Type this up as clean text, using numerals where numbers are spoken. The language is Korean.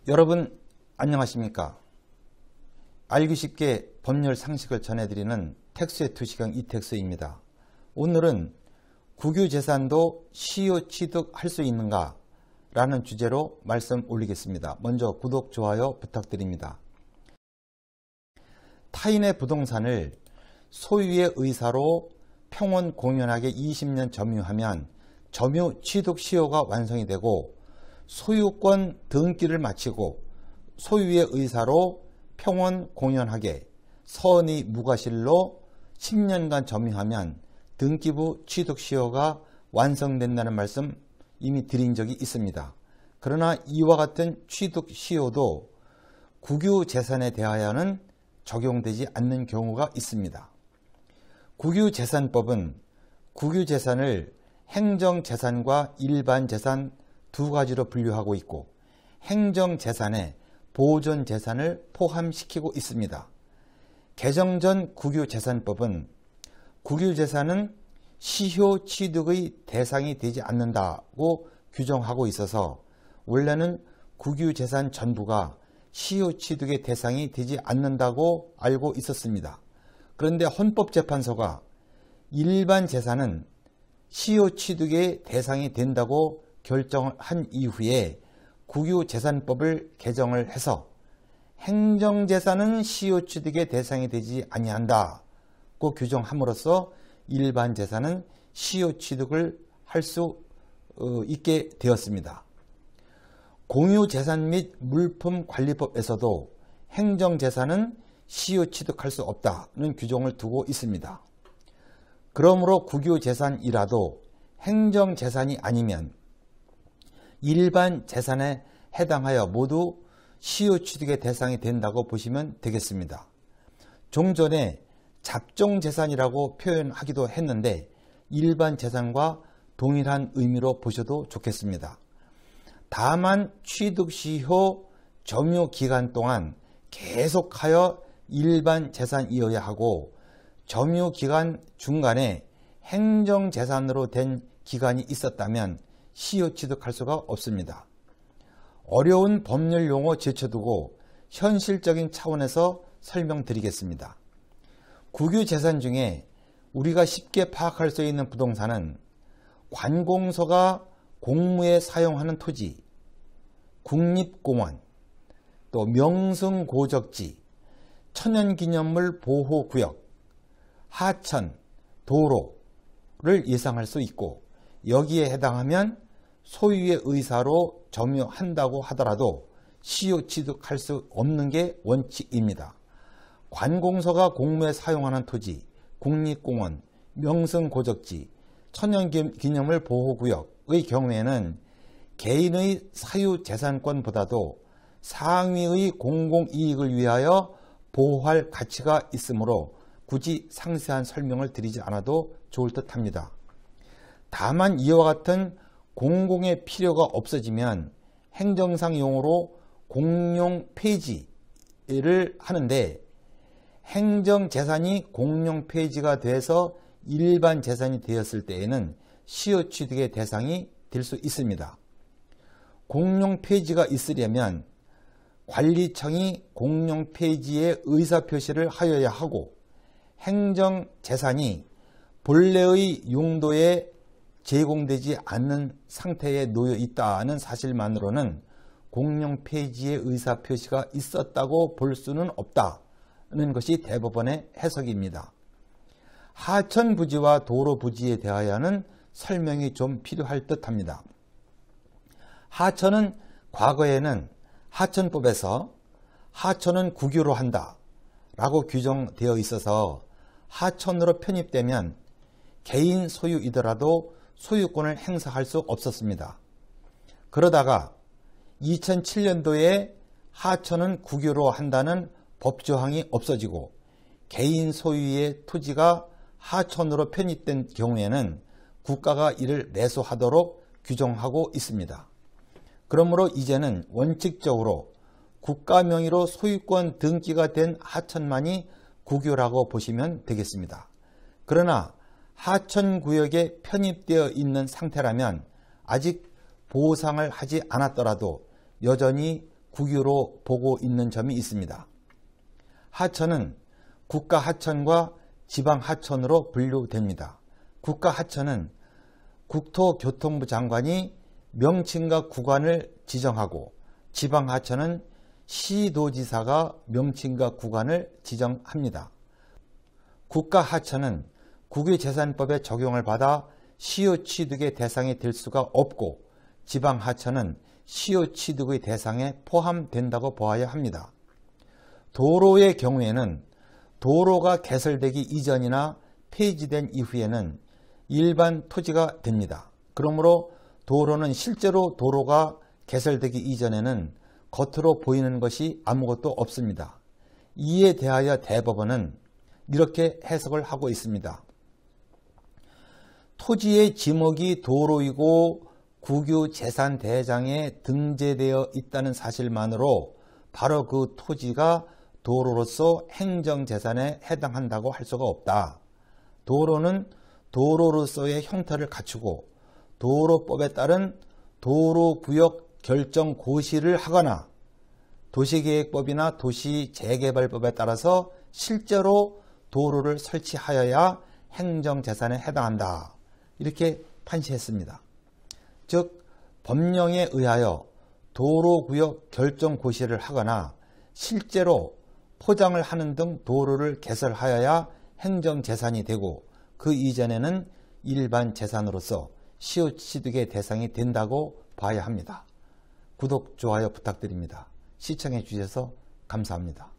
여러분 안녕하십니까? 알기 쉽게 법률 상식을 전해드리는 텍스의 투시경 이텍스입니다. 오늘은 국유재산도 시효 취득할 수 있는가? 라는 주제로 말씀 올리겠습니다. 먼저 구독, 좋아요 부탁드립니다. 타인의 부동산을 소유의 의사로 평온 공연하게 20년 점유하면 점유 취득 시효가 완성이 되고 소유권 등기를 마치고 소유의 의사로 평온 공연하게 선의 무과실로 10년간 점유하면 등기부 취득 시효가 완성된다는 말씀 이미 드린 적이 있습니다. 그러나 이와 같은 취득 시효도 국유재산에 대하여는 적용되지 않는 경우가 있습니다. 국유재산법은 국유재산을 행정재산과 일반재산 두 가지로 분류하고 있고 행정재산에 보존재산을 포함시키고 있습니다. 개정 전 국유재산법은 국유재산은 시효 취득의 대상이 되지 않는다고 규정하고 있어서 원래는 국유재산 전부가 시효 취득의 대상이 되지 않는다고 알고 있었습니다. 그런데 헌법재판소가 일반 재산은 시효 취득의 대상이 된다고 결정한 이후에 국유재산법을 개정을 해서 행정재산은 시효 취득의 대상이 되지 아니한다고 규정함으로써 일반 재산은 시효 취득을 할 수 있게 되었습니다. 공유재산 및 물품관리법에서도 행정재산은 시효 취득할 수 없다는 규정을 두고 있습니다. 그러므로 국유재산이라도 행정재산이 아니면 일반 재산에 해당하여 모두 시효 취득의 대상이 된다고 보시면 되겠습니다. 종전에 잡종재산이라고 표현하기도 했는데 일반 재산과 동일한 의미로 보셔도 좋겠습니다. 다만 취득시효 점유기간 동안 계속하여 일반 재산이어야 하고 점유기간 중간에 행정재산으로 된 기간이 있었다면 시효 취득할 수가 없습니다. 어려운 법률 용어 제쳐두고 현실적인 차원에서 설명드리겠습니다. 국유재산 중에 우리가 쉽게 파악할 수 있는 부동산은 관공서가 공무에 사용하는 토지, 국립공원, 또 명승고적지, 천연기념물 보호구역, 하천, 도로를 예상할 수 있고 여기에 해당하면 소유의 의사로 점유한다고 하더라도 시효 취득할 수 없는 게 원칙입니다. 관공서가 공무에 사용하는 토지, 국립공원, 명승고적지, 천연기념물 보호구역의 경우에는 개인의 사유재산권보다도 상위의 공공이익을 위하여 보호할 가치가 있으므로 굳이 상세한 설명을 드리지 않아도 좋을 듯 합니다. 다만 이와 같은 공공의 필요가 없어지면 행정상 용어로 공용 폐지를 하는데 행정재산이 공용 폐지가 돼서 일반 재산이 되었을 때에는 시효 취득의 대상이 될 수 있습니다. 공용 폐지가 있으려면 관리청이 공용 폐지의 의사표시를 하여야 하고 행정재산이 본래의 용도에 제공되지 않는 상태에 놓여 있다는 사실만으로는 공용 폐지의 의사표시가 있었다고 볼 수는 없다는 것이 대법원의 해석입니다. 하천 부지와 도로 부지에 대하여는 설명이 좀 필요할 듯합니다. 하천은 과거에는 하천법에서 하천은 국유로 한다 라고 규정되어 있어서 하천으로 편입되면 개인 소유이더라도 소유권을 행사할 수 없었습니다. 그러다가 2007년도에 하천은 국유로 한다는 법조항이 없어지고 개인 소유의 토지가 하천으로 편입된 경우에는 국가가 이를 매수하도록 규정하고 있습니다. 그러므로 이제는 원칙적으로 국가 명의로 소유권 등기가 된 하천만이 국유라고 보시면 되겠습니다. 그러나 하천구역에 편입되어 있는 상태라면 아직 보상을 하지 않았더라도 여전히 국유로 보고 있는 점이 있습니다. 하천은 국가하천과 지방하천으로 분류됩니다. 국가하천은 국토교통부 장관이 명칭과 구간을 지정하고, 지방하천은 시도지사가 명칭과 구간을 지정합니다. 국가하천은 국유재산법의 적용을 받아 시효 취득의 대상이 될 수가 없고, 지방하천은 시효 취득의 대상에 포함된다고 보아야 합니다. 도로의 경우에는 도로가 개설되기 이전이나 폐지된 이후에는 일반 토지가 됩니다. 그러므로 도로는 실제로 도로가 개설되기 이전에는 겉으로 보이는 것이 아무것도 없습니다. 이에 대하여 대법원은 이렇게 해석을 하고 있습니다. 토지의 지목이 도로이고 국유재산대장에 등재되어 있다는 사실만으로 바로 그 토지가 도로로서 행정재산에 해당한다고 할 수가 없다. 도로는 도로로서의 형태를 갖추고 도로법에 따른 도로구역 결정 고시를 하거나 도시계획법이나 도시재개발법에 따라서 실제로 도로를 설치하여야 행정재산에 해당한다. 이렇게 판시했습니다. 즉 법령에 의하여 도로구역 결정 고시를 하거나 실제로 포장을 하는 등 도로를 개설하여야 행정재산이 되고, 그 이전에는 일반 재산으로서 시효 취득의 대상이 된다고 봐야 합니다. 구독, 좋아요 부탁드립니다. 시청해 주셔서 감사합니다.